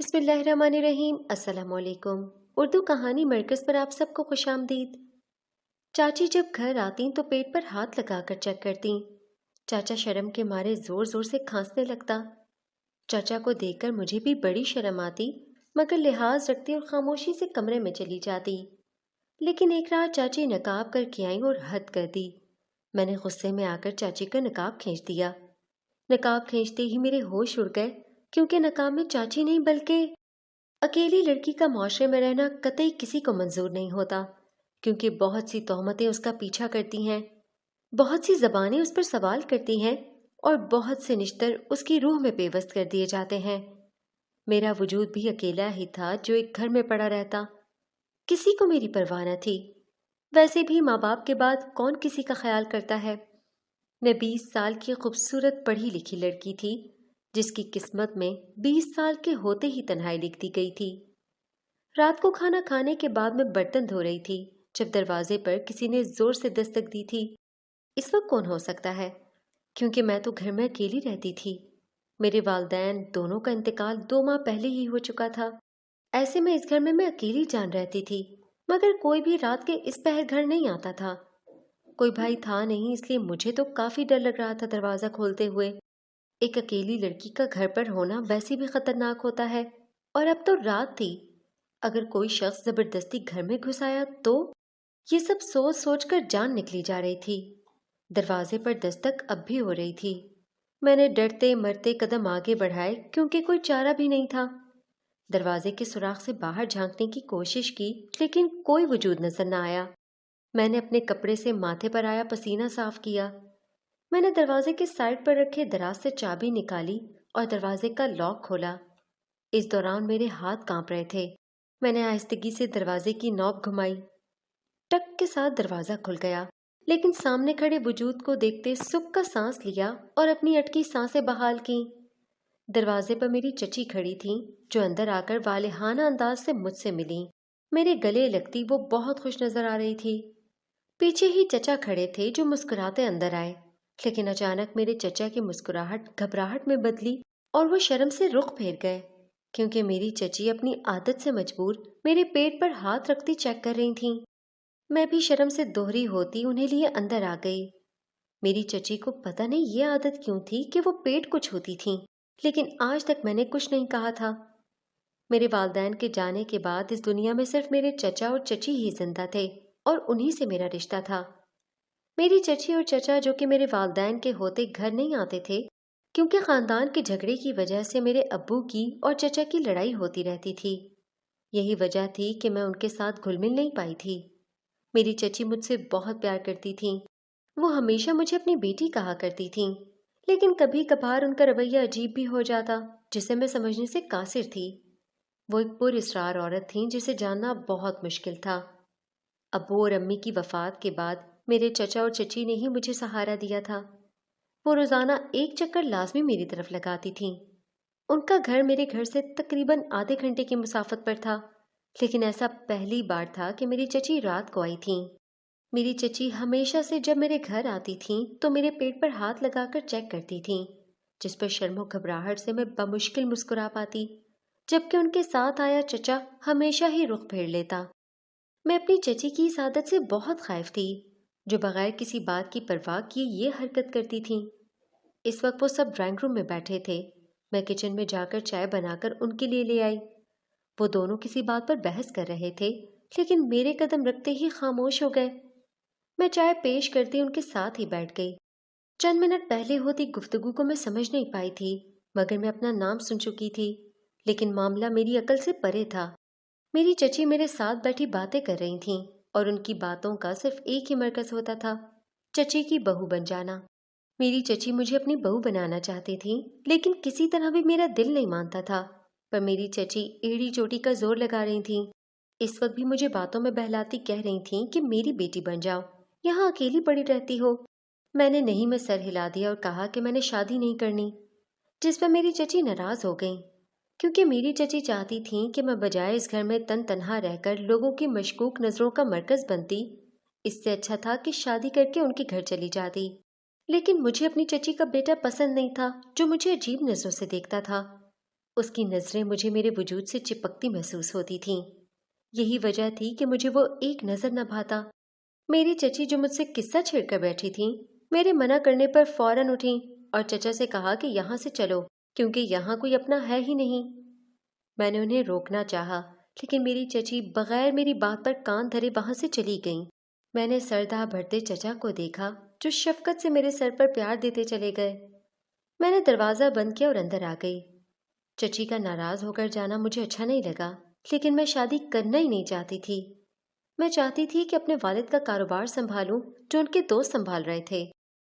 بسم اللہ الرحمن الرحیم۔ السلام علیکم۔ اردو کہانی مرکز پر آپ سب کو خوش آمدید۔ چاچی جب گھر آتی تو پیٹ پر ہاتھ لگا کر چیک کرتی۔ چاچا شرم کے مارے زور زور سے کھانسنے لگتا۔ چاچا کو دیکھ کر مجھے بھی بڑی شرم آتی، مگر لحاظ رکھتی اور خاموشی سے کمرے میں چلی جاتی۔ لیکن ایک رات چاچی نقاب کر کے آئیں اور حد کر دی۔ میں نے غصے میں آ کر چاچی کا نقاب کھینچ دیا۔ نقاب کھینچتے ہی میرے ہوش اڑ گئے، کیونکہ نقاب میں چاچی نہیں بلکہ اکیلی لڑکی کا معاشرے میں رہنا قطعی کسی کو منظور نہیں ہوتا، کیونکہ بہت سی تہمتیں اس کا پیچھا کرتی ہیں، بہت سی زبانیں اس پر سوال کرتی ہیں اور بہت سے نشتر اس کی روح میں پیوست کر دیے جاتے ہیں۔ میرا وجود بھی اکیلا ہی تھا جو ایک گھر میں پڑا رہتا، کسی کو میری پرواہ نہ تھی۔ ویسے بھی ماں باپ کے بعد کون کسی کا خیال کرتا ہے؟ میں 20 سال کی خوبصورت پڑھی لکھی لڑکی تھی، جس کی قسمت میں 20 سال کے ہوتے ہی تنہائی لکھ دی گئی تھی۔ رات کو کھانا کھانے کے بعد میں برتن دھو رہی تھی جب دروازے پر کسی نے زور سے دستک دی تھی۔ اس وقت کون ہو سکتا ہے؟ کیونکہ میں تو گھر میں اکیلی رہتی تھی۔ میرے والدین دونوں کا انتقال 2 ماہ پہلے ہی ہو چکا تھا۔ ایسے میں اس گھر میں اکیلی جان رہتی تھی، مگر کوئی بھی رات کے اس پہر گھر نہیں آتا تھا۔ کوئی بھائی تھا نہیں، اس لیے مجھے تو کافی ڈر لگ رہا تھا دروازہ کھولتے ہوئے۔ ایک اکیلی لڑکی کا گھر پر ہونا ویسے بھی خطرناک ہوتا ہے، اور اب تو رات تھی۔ اگر کوئی شخص زبردستی گھر میں گھس آیا تو؟ یہ سب سوچ سوچ کر جان نکلی جا رہی تھی۔ دروازے پر دستک اب بھی ہو رہی تھی۔ میں نے ڈرتے مرتے قدم آگے بڑھائے، کیونکہ کوئی چارہ بھی نہیں تھا۔ دروازے کے سوراخ سے باہر جھانکنے کی کوشش کی، لیکن کوئی وجود نظر نہ آیا۔ میں نے اپنے کپڑے سے ماتھے پر آیا پسینہ صاف کیا۔ میں نے دروازے کے سائڈ پر رکھے دراز سے چابی نکالی اور دروازے کا لاک کھولا۔ اس دوران میرے ہاتھ کانپ رہے تھے۔ میں نے آہستگی سے دروازے کی نوب گھمائی۔ ٹک کے ساتھ دروازہ کھل گیا، لیکن سامنے کھڑے وجود کو دیکھتے سکھ کا سانس لیا اور اپنی اٹکی سانسیں بحال کیں۔ دروازے پر میری چچی کھڑی تھیں، جو اندر آ کر والہانہ انداز سے مجھ سے ملیں۔ میرے گلے لگتی وہ بہت خوش نظر آ رہی تھی۔ پیچھے ہی چچا کھڑے تھے، جو مسکراتے اندر آئے، لیکن اچانک میرے چچا کی مسکراہٹ گھبراہٹ میں بدلی اور وہ شرم سے رخ پھیر گئے، کیونکہ میری چچی اپنی عادت سے مجبور میرے پیٹ پر ہاتھ رکھتی چیک کر رہی تھیں۔ میں بھی شرم سے دوہری ہوتی انہیں لیے اندر آ گئی۔ میری چچی کو پتہ نہیں یہ عادت کیوں تھی کہ وہ پیٹ کو چھوتی تھیں، لیکن آج تک میں نے کچھ نہیں کہا تھا۔ میرے والدین کے جانے کے بعد اس دنیا میں صرف میرے چچا اور چچی ہی زندہ تھے، اور انہی سے میرا رشتہ تھا۔ میری چچی اور چچا، جو کہ میرے والدین کے ہوتے گھر نہیں آتے تھے، کیونکہ خاندان کے جھگڑے کی وجہ سے میرے ابو کی اور چچا کی لڑائی ہوتی رہتی تھی۔ یہی وجہ تھی کہ میں ان کے ساتھ گھل مل نہیں پائی تھی۔ میری چچی مجھ سے بہت پیار کرتی تھیں۔ وہ ہمیشہ مجھے اپنی بیٹی کہا کرتی تھیں، لیکن کبھی کبھار ان کا رویہ عجیب بھی ہو جاتا، جسے میں سمجھنے سے قاصر تھی۔ وہ ایک پر اسرار عورت تھیں جسے جاننا بہت مشکل تھا۔ ابو اور امی کی وفات کے بعد میرے چچا اور چچی نے ہی مجھے سہارا دیا تھا۔ وہ روزانہ ایک چکر لازمی میری طرف لگاتی تھیں۔ ان کا گھر میرے گھر سے تقریباً آدھے گھنٹے کی مسافت پر تھا، لیکن ایسا پہلی بار تھا کہ میری چچی رات کو آئی تھیں۔ میری چچی ہمیشہ سے جب میرے گھر آتی تھیں تو میرے پیٹ پر ہاتھ لگا کر چیک کرتی تھیں، جس پر شرم و گھبراہٹ سے میں بمشکل مسکرا پاتی، جبکہ ان کے ساتھ آیا چچا ہمیشہ ہی رخ پھیر لیتا۔ میں اپنی چچی کی اس عادت سے بہت خائف تھی، جو بغیر کسی بات کی پرواہ کیے یہ حرکت کرتی تھیں۔ اس وقت وہ سب ڈرائنگ روم میں بیٹھے تھے۔ میں کچن میں جا کر چائے بنا کر ان کے لیے لے آئی۔ وہ دونوں کسی بات پر بحث کر رہے تھے، لیکن میرے قدم رکھتے ہی خاموش ہو گئے۔ میں چائے پیش کرتی ان کے ساتھ ہی بیٹھ گئی۔ چند منٹ پہلے ہوتی گفتگو کو میں سمجھ نہیں پائی تھی، مگر میں اپنا نام سن چکی تھی، لیکن معاملہ میری عقل سے پرے تھا۔ میری چچی میرے ساتھ بیٹھی باتیں کر رہی تھیں، اور ان کی باتوں کا صرف ایک ہی مرکز ہوتا تھا، چچی کی بہو بن جانا۔ میری چچی مجھے اپنی بہو بنانا چاہتی تھیں، لیکن کسی طرح بھی میرا دل نہیں مانتا تھا۔ پر میری چچی ایڑی چوٹی کا زور لگا رہی تھیں۔ اس وقت بھی مجھے باتوں میں بہلاتی کہہ رہی تھیں کہ میری بیٹی بن جاؤ، یہاں اکیلی پڑی رہتی ہو۔ میں نے نہیں میں سر ہلا دیا اور کہا کہ میں نے شادی نہیں کرنی، جس پر میری چچی ناراض ہو گئیں، کیونکہ میری چچی چاہتی تھیں کہ میں بجائے اس گھر میں تنہا رہ کر لوگوں کی مشکوک نظروں کا مرکز بنتی، اس سے اچھا تھا کہ شادی کر کے ان کے گھر چلی جاتی۔ لیکن مجھے اپنی چچی کا بیٹا پسند نہیں تھا، جو مجھے عجیب نظروں سے دیکھتا تھا۔ اس کی نظریں مجھے میرے وجود سے چپکتی محسوس ہوتی تھیں۔ یہی وجہ تھی کہ مجھے وہ ایک نظر نہ بھاتا۔ میری چچی جو مجھ سے قصہ چھیڑ کر بیٹھی تھیں، میرے منع کرنے پر فوراً اٹھیں اور چچا سے کہا کہ یہاں سے چلو، کیونکہ یہاں کوئی اپنا ہے ہی نہیں۔ میں نے انہیں روکنا چاہا، لیکن میری چچی بغیر میری بات پر کان دھرے وہاں سے چلی گئیں۔ میں نے سردہ بھرتے چچا کو دیکھا جو شفقت سے میرے سر پر پیار دیتے چلے گئے۔ میں نے دروازہ بند کیا اور اندر آ گئی۔ چچی کا ناراض ہو کر جانا مجھے اچھا نہیں لگا، لیکن میں شادی کرنا ہی نہیں چاہتی تھی۔ میں چاہتی تھی کہ اپنے والد کا کاروبار سنبھالوں جو ان کے دوست سنبھال رہے تھے۔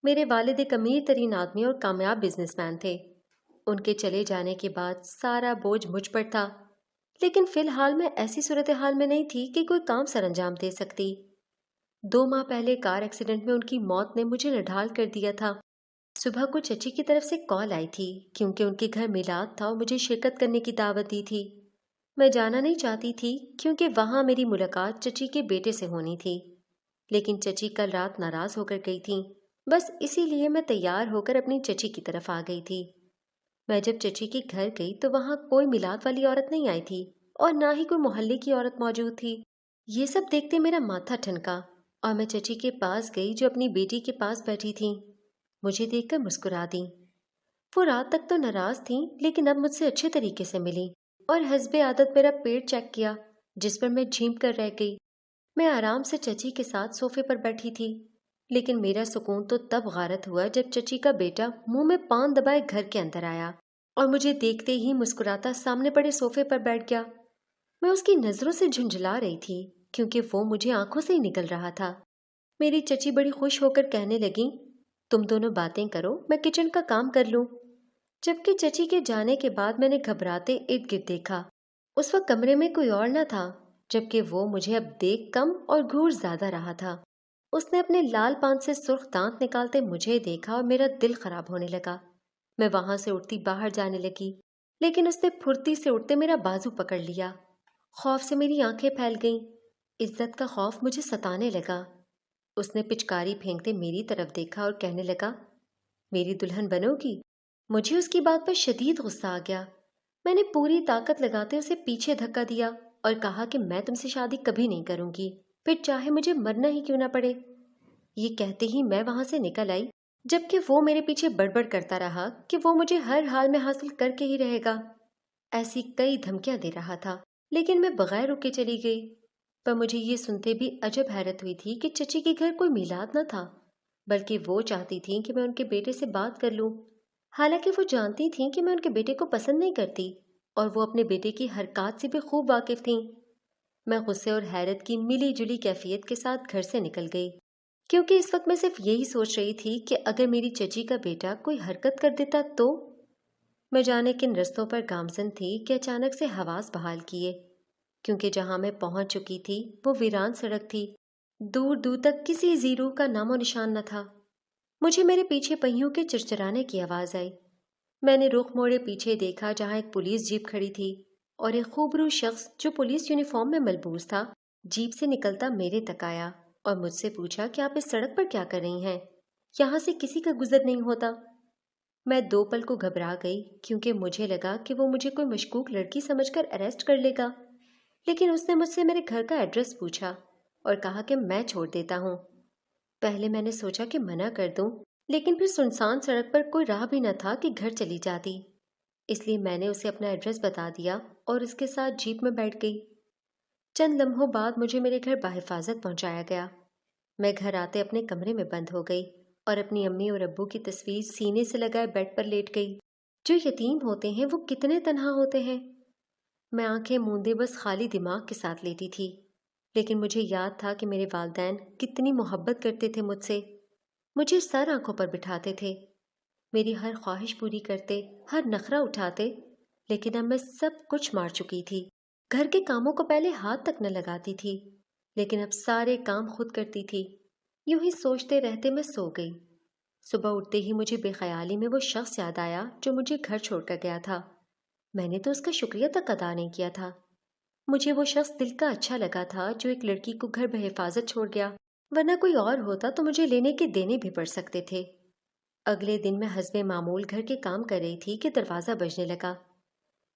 میرے والد ایک امیر ترین آدمی اور کامیاب بزنس مین تھے۔ ان کے چلے جانے کے بعد سارا بوجھ مجھ پر تھا، لیکن فی الحال میں ایسی صورتحال میں نہیں تھی کہ کوئی کام سر انجام دے سکتی۔ 2 ماہ پہلے کار ایکسیڈنٹ میں ان کی موت نے مجھے نڈھال کر دیا تھا۔ صبح کو چچی کی طرف سے کال آئی تھی کیونکہ ان کے گھر میلاد تھا اور مجھے شرکت کرنے کی دعوت دی تھی۔ میں جانا نہیں چاہتی تھی کیونکہ وہاں میری ملاقات چچی کے بیٹے سے ہونی تھی، لیکن چچی کل رات ناراض ہو کر گئی تھیں۔ بس اسی لیے میں تیار ہو کر اپنی چچی کی طرف آ گئی تھی۔ میں جب چچی کے گھر گئی تو وہاں کوئی میلاد والی عورت نہیں آئی تھی اور نہ ہی کوئی محلے کی عورت موجود تھی۔ یہ سب دیکھتے میرا ماتھا ٹھنکا اور میں چچی کے پاس گئی جو اپنی بیٹی کے پاس بیٹھی تھیں۔ مجھے دیکھ کر مسکرا دیں۔ وہ رات تک تو ناراض تھیں، لیکن اب مجھ سے اچھے طریقے سے ملی اور حسب عادت میرا پیٹ چیک کیا، جس پر میں جھیمپ کر رہ گئی۔ میں آرام سے چچی کے ساتھ صوفے پر بیٹھی تھی، لیکن میرا سکون تو تب غارت ہوا جب چچی کا بیٹا منہ میں پان دبائے گھر کے اندر آیا اور مجھے دیکھتے ہی مسکراتا سامنے پڑے صوفے پر بیٹھ گیا۔ میں اس کی نظروں سے جھنجھلا رہی تھی کیونکہ وہ مجھے آنکھوں سے ہی نکل رہا تھا۔ میری چچی بڑی خوش ہو کر کہنے لگیں، تم دونوں باتیں کرو، میں کچن کا کام کر لوں۔ جبکہ چچی کے جانے کے بعد میں نے گھبراتے ارد گرد دیکھا۔ اس وقت کمرے میں کوئی اور نہ تھا، جبکہ وہ مجھے اب دیکھ کم اور گھور زیادہ رہا تھا۔ اس نے اپنے لال پان سے سرخ دانت نکالتے مجھے دیکھا اور میرا دل خراب ہونے لگا۔ میں وہاں سے اٹھتی باہر جانے لگی، لیکن اس نے پھرتی سے اٹھتے میرا بازو پکڑ لیا۔ خوف سے میری آنکھیں پھیل گئیں۔ عزت کا خوف مجھے ستانے لگا۔ اس نے پچکاری پھینکتے میری طرف دیکھا اور کہنے لگا، میری دلہن بنو گی؟ مجھے اس کی بات پر شدید غصہ آ گیا۔ میں نے پوری طاقت لگاتے اسے پیچھے دھکا دیا اور کہا کہ میں تم سے شادی کبھی نہیں کروں گی، پھر چاہے مجھے مرنا ہی کیوں نہ پڑے۔ یہ کہتے ہی میں وہاں سے نکل آئی، جبکہ وہ میرے پیچھے بڑبڑ کرتا رہا کہ وہ مجھے ہر حال میں حاصل کر کے ہی رہے گا۔ ایسی کئی دھمکیاں دے رہا تھا، لیکن میں بغیر رکے چلی گئی۔ پر مجھے یہ سنتے بھی عجب حیرت ہوئی تھی کہ چچی کے گھر کوئی میلاد نہ تھا، بلکہ وہ چاہتی تھیں کہ میں ان کے بیٹے سے بات کر لوں۔ حالانکہ وہ جانتی تھیں کہ میں ان کے بیٹے کو پسند نہیں کرتی اور وہ اپنے بیٹے کی حرکات سے بھی خوب واقف تھیں۔ میں غصے اور حیرت کی ملی جلی کیفیت کے ساتھ گھر سے نکل گئی، کیونکہ اس وقت میں صرف یہی سوچ رہی تھی کہ اگر میری چچی کا بیٹا کوئی حرکت کر دیتا تو۔ میں جانے کن رستوں پر گامزن تھی کہ اچانک سے حواس بحال کیے، کیونکہ جہاں میں پہنچ چکی تھی وہ ویران سڑک تھی۔ دور دور تک کسی زیرو کا نام و نشان نہ تھا۔ مجھے میرے پیچھے پہیوں کے چرچرانے کی آواز آئی۔ میں نے رخ موڑے پیچھے دیکھا جہاں ایک پولیس جیپ کھڑی تھی اور ایک خوبرو شخص جو پولیس یونیفارم میں ملبوس تھا جیپ سے نکلتا میرے تک آیا اور مجھ سے پوچھا کہ آپ اس سڑک پر کیا کر رہی ہیں؟ یہاں سے کسی کا گزر نہیں ہوتا۔ میں 2 پل کو گھبرا گئی کیونکہ مجھے لگا کہ وہ مجھے کوئی مشکوک لڑکی سمجھ کر اریسٹ کر لے گا، لیکن اس نے مجھ سے میرے گھر کا ایڈریس پوچھا اور کہا کہ میں چھوڑ دیتا ہوں۔ پہلے میں نے سوچا کہ منع کر دوں، لیکن پھر سنسان سڑک پر کوئی راہ بھی نہ تھا کہ گھر چلی جاتی، اس لیے میں نے اسے اپنا ایڈریس بتا دیا اور اس کے ساتھ جیپ میں بیٹھ گئی۔ چند لمحوں بعد مجھے میرے گھر بحفاظت پہنچایا گیا۔ میں گھر آتے اپنے کمرے میں بند ہو گئی اور اپنی امی اور ابو کی تصویر سینے سے لگائے بیڈ پر لیٹ گئی۔ جو یتیم ہوتے ہیں وہ کتنے تنہا ہوتے ہیں۔ میں آنکھیں موندے بس خالی دماغ کے ساتھ لیٹی تھی، لیکن مجھے یاد تھا کہ میرے والدین کتنی محبت کرتے تھے مجھ سے۔ مجھے سر آنکھوں پر بٹھاتے تھے، میری ہر خواہش پوری کرتے، ہر نخرہ اٹھاتے، لیکن اب میں سب کچھ مار چکی تھی۔ گھر کے کاموں کو پہلے ہاتھ تک نہ لگاتی تھی، لیکن اب سارے کام خود کرتی تھی۔ یوں ہی سوچتے رہتے میں سو گئی۔ صبح اٹھتے ہی مجھے بے خیالی میں وہ شخص یاد آیا جو مجھے گھر چھوڑ کر گیا تھا۔ میں نے تو اس کا شکریہ تک ادا نہیں کیا تھا۔ مجھے وہ شخص دل کا اچھا لگا تھا جو ایک لڑکی کو گھر بحفاظت چھوڑ گیا، ورنہ کوئی اور ہوتا تو مجھے لینے کے دینے بھی پڑ سکتے تھے۔ اگلے دن میں حسب معمول گھر کے کام کر رہی تھی کہ دروازہ بجنے لگا۔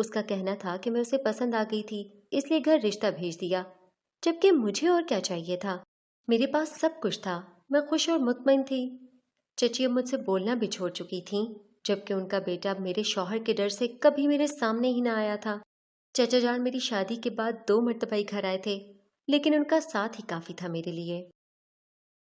اس کا کہنا تھا کہ میں اسے پسند آ گئی تھی، اس لیے گھر رشتہ بھیج دیا، جبکہ مجھے اور کیا چاہیے تھا؟ میرے پاس سب کچھ تھا، میں خوش اور مطمئن تھی۔ چچی اب مجھ سے بولنا بھی چھوڑ چکی تھیں، جبکہ ان کا بیٹا اب میرے شوہر کے ڈر سے کبھی میرے سامنے ہی نہ آیا تھا۔ چچا جان میری شادی کے بعد 2 مرتبہ ہی گھر آئے تھے، لیکن ان کا ساتھ ہی کافی تھا میرے لیے۔